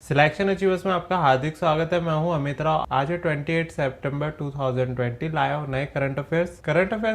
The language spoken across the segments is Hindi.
सिलेक्शन अचीवर्स में आपका हार्दिक स्वागत है। मैं हूं अमित राव। आज है 28 सितंबर 2020। लाया नए करंट अफेयर्स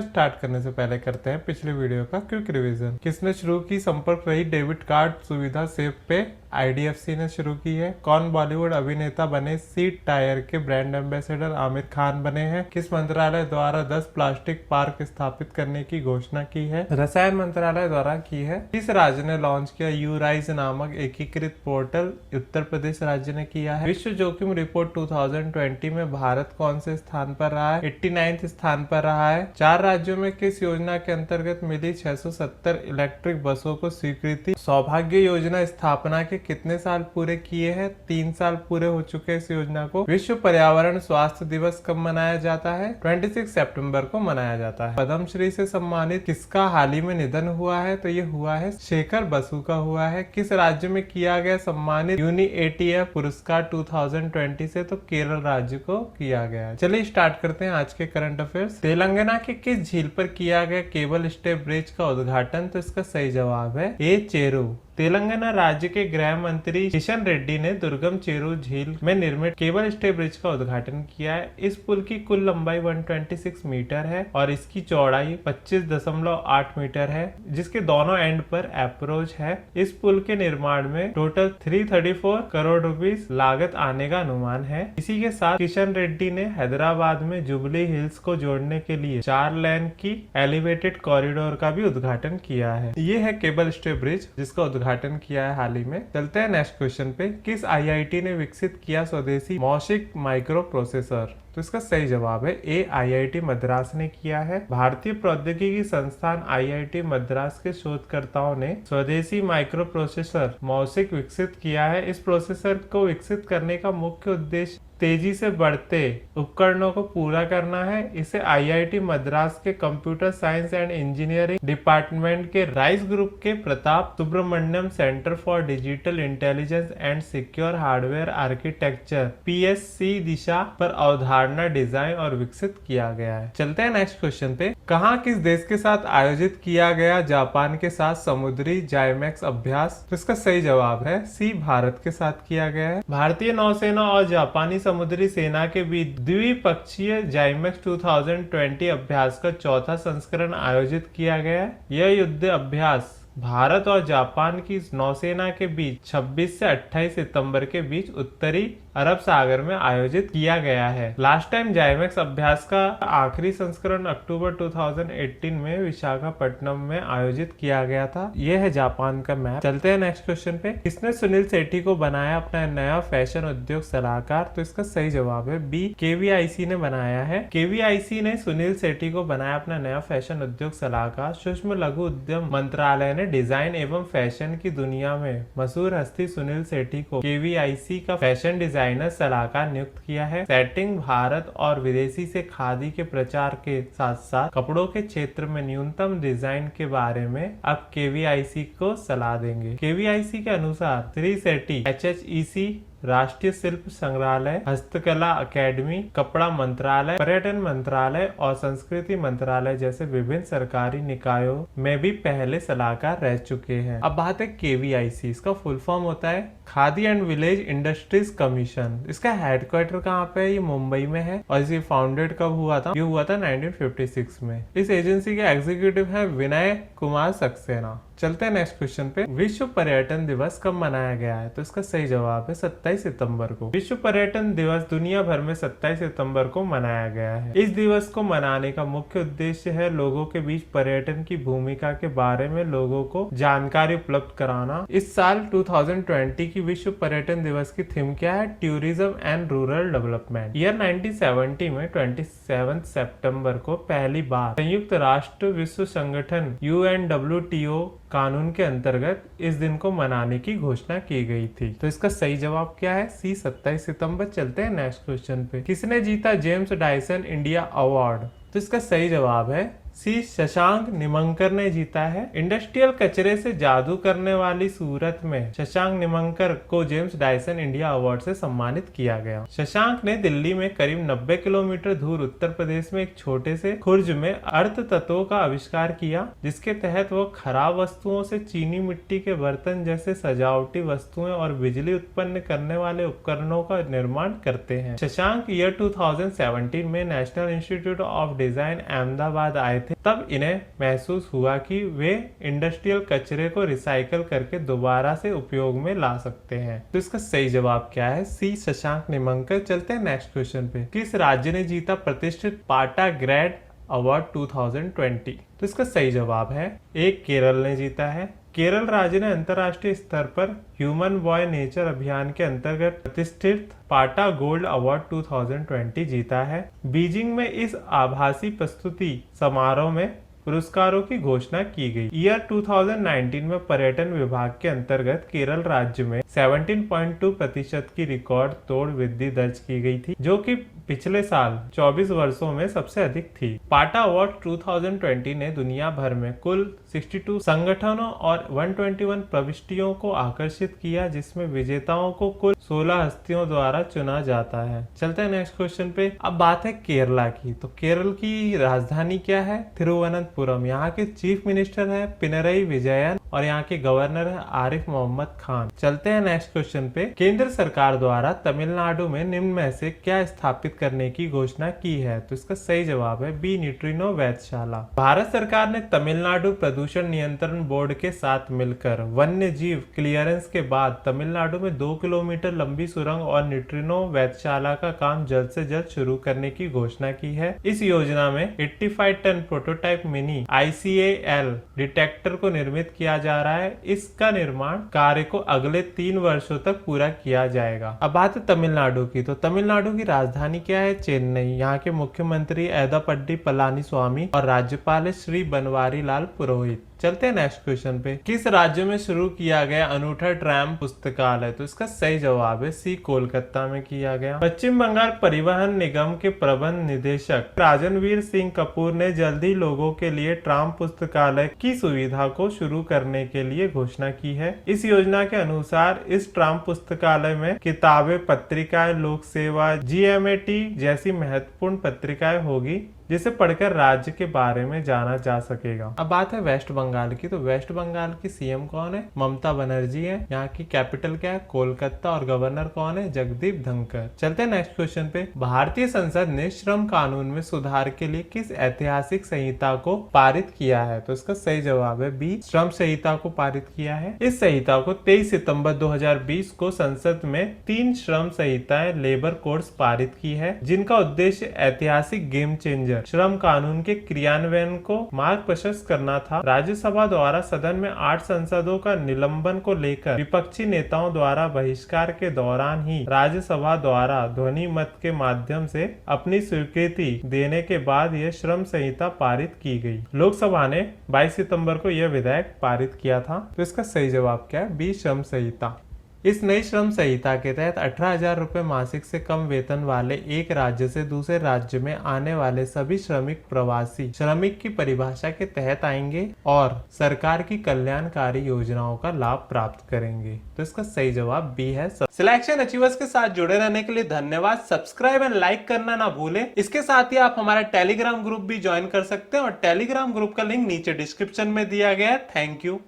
स्टार्ट करने से पहले करते हैं पिछले वीडियो का क्विक रिवीजन। किसने शुरू की संपर्क रहित डेबिट कार्ड सुविधा सेव पे? IDFC ने शुरू की है। कौन बॉलीवुड अभिनेता बने सीट टायर के ब्रांड एम्बेसडर? आमिर खान बने हैं। किस मंत्रालय द्वारा 10 प्लास्टिक पार्क स्थापित करने की घोषणा की है? रसायन मंत्रालय द्वारा की है। किस राज्य ने लॉन्च किया यूराइज नामक एकीकृत पोर्टल? उत्तर प्रदेश राज्य ने किया है। विश्व जोखिम रिपोर्ट 2020 में भारत कौन से स्थान पर रहा है? 89वें स्थान पर रहा है। 4 राज्यों में किस योजना के अंतर्गत मिली 670 इलेक्ट्रिक बसों को स्वीकृति? सौभाग्य योजना स्थापना के कितने साल पूरे किए हैं? 3 साल पूरे हो चुके इस योजना को। विश्व पर्यावरण स्वास्थ्य दिवस कब मनाया जाता है? 26 सितंबर को मनाया जाता है। पद्मश्री से सम्मानित किसका हाल ही में निधन हुआ है? तो ये हुआ है शेखर बसु का हुआ है। किस राज्य में किया गया सम्मानित UniATF पुरस्कार 2020 से? तो केरल राज्य को किया गया है। चलिए स्टार्ट करते हैं आज के करंट अफेयर्स। तेलंगाना के किस झील पर किया गया केबल स्टे ब्रिज का उद्घाटन? तो इसका सही जवाब है ए चेरू। तेलंगाना राज्य के गृह मंत्री किशन रेड्डी ने दुर्गम चेरू झील में निर्मित केबल स्टे ब्रिज का उद्घाटन किया है। इस पुल की कुल लंबाई 126 मीटर है और इसकी चौड़ाई 25.8 मीटर है, जिसके दोनों एंड पर अप्रोच है। इस पुल के निर्माण में टोटल 334 करोड़ रुपीस लागत आने का अनुमान है। इसी के साथ किशन रेड्डी ने हैदराबाद में जुबली हिल्स को जोड़ने के लिए 4 लेन की एलिवेटेड कॉरिडोर का भी उद्घाटन किया है। ये है केबल स्टे ब्रिज जिसका उद्घाटन किया है हाल ही में। चलते हैं नेक्स्ट क्वेश्चन पे। किस IIT ने विकसित किया स्वदेशी मौशिक माइक्रो प्रोसेसर? तो इसका सही जवाब है ए IIT मद्रास ने किया है। भारतीय प्रौद्योगिकी संस्थान IIT मद्रास के शोधकर्ताओं ने स्वदेशी माइक्रो प्रोसेसर मौशिक विकसित किया है। इस प्रोसेसर को विकसित करने का मुख्य उद्देश्य तेजी से बढ़ते उपकरणों को पूरा करना है। इसे IIT मद्रास के computer science and engineering department के राइस ग्रुप के Pratap Subrahmanyam centre for digital intelligence and secure hardware architecture PSC दिशा पर अवधारणा डिजाइन और विकसित किया गया है। चलते हैं नेक्स्ट क्वेश्चन पे। कहाँ किस देश के साथ आयोजित किया गया जापान के साथ समुद्री जाइमेक्स अभ्यास? तो इसका सही जवाब है सी भारत के साथ किया गया है। भारतीय नौसेना और जापानी समुद्री सेना के बीच द्विपक्षीय जाइमेक्स 2020 अभ्यास का 4था संस्करण आयोजित किया गया। यह युद्ध अभ्यास भारत और जापान की नौसेना के बीच 26 से 28 सितंबर के बीच उत्तरी अरब सागर में आयोजित किया गया है। लास्ट टाइम जाइमेक्स अभ्यास का आखिरी संस्करण अक्टूबर 2018 में विशाखापट्टनम में आयोजित किया गया था। यह है जापान का मैप। चलते हैं नेक्स्ट क्वेश्चन पे। किसने सुनील सेठी को बनाया अपना नया फैशन उद्योग सलाहकार? तो इसका सही जवाब है बी KVIC ने बनाया है। KVIC ने सुनील सेठी को बनाया अपना नया फैशन उद्योग सलाहकार। सूक्ष्म लघु उद्यम मंत्रालय ने डिजाइन एवं फैशन की दुनिया में मशहूर हस्ती सुनील सेठी को KVIC का फैशन डिजाइनर सलाहकार नियुक्त किया है। सेटिंग भारत और विदेशी से खादी के प्रचार के साथ साथ कपड़ों के क्षेत्र में न्यूनतम डिजाइन के बारे में अब KVIC को सलाह देंगे। KVIC के अनुसार श्री सेठी HHEC, राष्ट्रीय शिल्प संग्रहालय, हस्तकला अकेडमी, कपड़ा मंत्रालय, पर्यटन मंत्रालय और संस्कृति मंत्रालय जैसे विभिन्न सरकारी निकायों में भी पहले सलाहकार रह चुके हैं। अब बात है KVIC। इसका फुल फॉर्म होता है khadi and village industries commission. इसका हेडक्वार्टर कहाँ पे है? ये मुंबई में है। और इसे फाउंडेड कब हुआ था? ये हुआ था 1956 में। इस एजेंसी के एग्जीक्यूटिव है विनय कुमार सक्सेना। चलते हैं नेक्स्ट क्वेश्चन पे। विश्व पर्यटन दिवस कब मनाया गया है? तो इसका सही जवाब है 27 सितंबर को। विश्व पर्यटन दिवस दुनिया भर में 27 सितंबर को मनाया गया है। इस दिवस को मनाने का मुख्य उद्देश्य है लोगों के बीच पर्यटन की भूमिका के बारे में लोगों को जानकारी उपलब्ध कराना। इस साल 2020 की विश्व पर्यटन दिवस की थीम क्या है? Tourism and rural development. Year 1970 में 27 सितंबर को पहली बार संयुक्त राष्ट्र विश्व संगठन UNWTO कानून के अंतर्गत इस दिन को मनाने की घोषणा की गई थी। तो इसका सही जवाब क्या है? सी 27 सितंबर। चलते हैं नेक्स्ट क्वेश्चन पे। किसने जीता जेम्स डायसन इंडिया अवार्ड? तो इसका सही जवाब है सी शशांक निमंकर ने जीता है। इंडस्ट्रियल कचरे से जादू करने वाली सूरत में शशांक निमंकर को जेम्स डायसन इंडिया अवार्ड से सम्मानित किया गया। शशांक ने दिल्ली में करीब 90 किलोमीटर दूर उत्तर प्रदेश में एक छोटे से खुर्ज में अर्ध तत्वों का आविष्कार किया, जिसके तहत वो खराब वस्तुओं से चीनी मिट्टी के बर्तन जैसे सजावटी वस्तुएं और बिजली उत्पन्न करने वाले उपकरणों का निर्माण करते हैं। शशांक ईयर 2017 में national institute of design Ahmedabad आए थे। तब इन्हें महसूस हुआ कि वे इंडस्ट्रियल कचरे को रिसाइकल करके दोबारा से उपयोग में ला सकते हैं। तो इसका सही जवाब क्या है? सी शशांक निमंकर। चलते हैं नेक्स्ट क्वेश्चन पे। किस राज्य ने जीता प्रतिष्ठित पाटा ग्रेड अवार्ड 2020? तो इसका सही जवाब है ए, केरल ने जीता है। केरल राज्य ने अंतर्राष्ट्रीय स्तर पर ह्यूमन बॉय नेचर अभियान के अंतर्गत प्रतिष्ठित पाटा गोल्ड अवार्ड 2020 जीता है। बीजिंग में इस आभासी प्रस्तुति समारोह में पुरस्कारों की घोषणा की गई। ईयर 2019 में पर्यटन विभाग के अंतर्गत केरल राज्य में 17.2% की रिकॉर्ड तोड़ वृद्धि दर्ज की गई थी, जो कि पिछले साल 24 वर्षों में सबसे अधिक थी। पाटा अवार्ड 2020 ने दुनिया भर में कुल 62 संगठनों और 121 प्रविष्टियों को आकर्षित किया, जिसमें विजेताओं को कुल 16 हस्तियों द्वारा चुना जाता है। चलते हैं नेक्स्ट क्वेश्चन पे। अब बात है केरला की। तो केरल की राजधानी क्या है? तिरुवनंतपुरम। यहाँ के चीफ मिनिस्टर है पिनरई विजयन और यहाँ के गवर्नर है आरिफ मोहम्मद खान। चलते हैं नेक्स्ट क्वेश्चन पे। केंद्र सरकार द्वारा तमिलनाडु में निम्न में से क्या स्थापित करने की घोषणा की है? तो इसका सही जवाब है बी, न्यूट्रिनो वैधशाला। भारत सरकार ने तमिलनाडु प्रदूषण नियंत्रण बोर्ड के साथ मिलकर वन्य जीव क्लियरेंस के बाद तमिलनाडु में 2 किलोमीटर लंबी सुरंग और न्यूट्रिनो वैधशाला का काम जल्द से जल्द शुरू करने की घोषणा की है। इस योजना में 85 ton prototype mini ICAL detector को निर्मित किया जा रहा है। इसका निर्माण कार्य को अगले 3 वर्षों तक पूरा किया जाएगा। अब बात है तमिलनाडु की। तो तमिलनाडु की राजधानी क्या है? चेन्नई। यहाँ के मुख्यमंत्री एदापड्डी पलानीस्वामी और राज्यपाल श्री बनवारी लाल पुरोहित। चलते हैं नेक्स्ट क्वेश्चन पे। किस राज्य में शुरू किया गया अनूठा ट्रैम पुस्तकालय? तो इसका सही जवाब है सी, कोलकाता में किया गया। पश्चिम बंगाल परिवहन निगम के प्रबंध निदेशक राजनवीर सिंह कपूर ने जल्द ही लोगों के लिए ट्राम पुस्तकालय की सुविधा को शुरू करने के लिए घोषणा की है। इस योजना के अनुसार इस ट्राम पुस्तकालय में किताबें, पत्रिकाएं, लोक सेवा, GMAT जैसी महत्वपूर्ण पत्रिकाएं होगी, जिसे पढ़कर राज्य के बारे में जाना जा सकेगा। अब बात है वेस्ट बंगाल की। तो वेस्ट बंगाल की CM कौन है? ममता बनर्जी है। यहाँ की कैपिटल क्या है? कोलकाता। और गवर्नर कौन है? जगदीप धनखड़। चलते हैं नेक्स्ट क्वेश्चन पे। भारतीय संसद ने श्रम कानून में सुधार के लिए किस ऐतिहासिक संहिता को पारित किया है? तो इसका सही जवाब है बी, श्रम संहिता को पारित किया है। इस संहिता को 23 सितंबर 2020 को संसद में 3 श्रम संहिताएं लेबर कोड्स पारित की है, जिनका उद्देश्य ऐतिहासिक गेम चेंजर श्रम कानून के क्रियान्वयन को मार्ग प्रशस्त करना था। राज्यसभा द्वारा सदन में 8 सांसदों का निलंबन को लेकर विपक्षी नेताओं द्वारा बहिष्कार के दौरान ही राज्यसभा द्वारा ध्वनि मत के माध्यम से अपनी स्वीकृति देने के बाद यह श्रम संहिता पारित की गई। लोकसभा ने 22 सितंबर को यह विधेयक पारित किया था। तो इसका सही जवाब क्या है? बी, श्रम संहिता। इस नई श्रम संहिता के तहत 18,000 रुपए मासिक से कम वेतन वाले एक राज्य से दूसरे राज्य में आने वाले सभी श्रमिक प्रवासी श्रमिक की परिभाषा के तहत आएंगे और सरकार की कल्याणकारी योजनाओं का लाभ प्राप्त करेंगे। तो इसका सही जवाब बी है। सिलेक्शन अचीवर्स के साथ जुड़े रहने के लिए धन्यवाद। सब्सक्राइब एंड लाइक करना ना भूलें। इसके साथ ही आप हमारा टेलीग्राम ग्रुप भी ज्वाइन कर सकते हैं और टेलीग्राम ग्रुप का लिंक नीचे डिस्क्रिप्शन में दिया गया है। Thank you.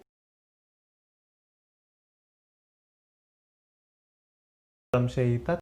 श्रम संहिता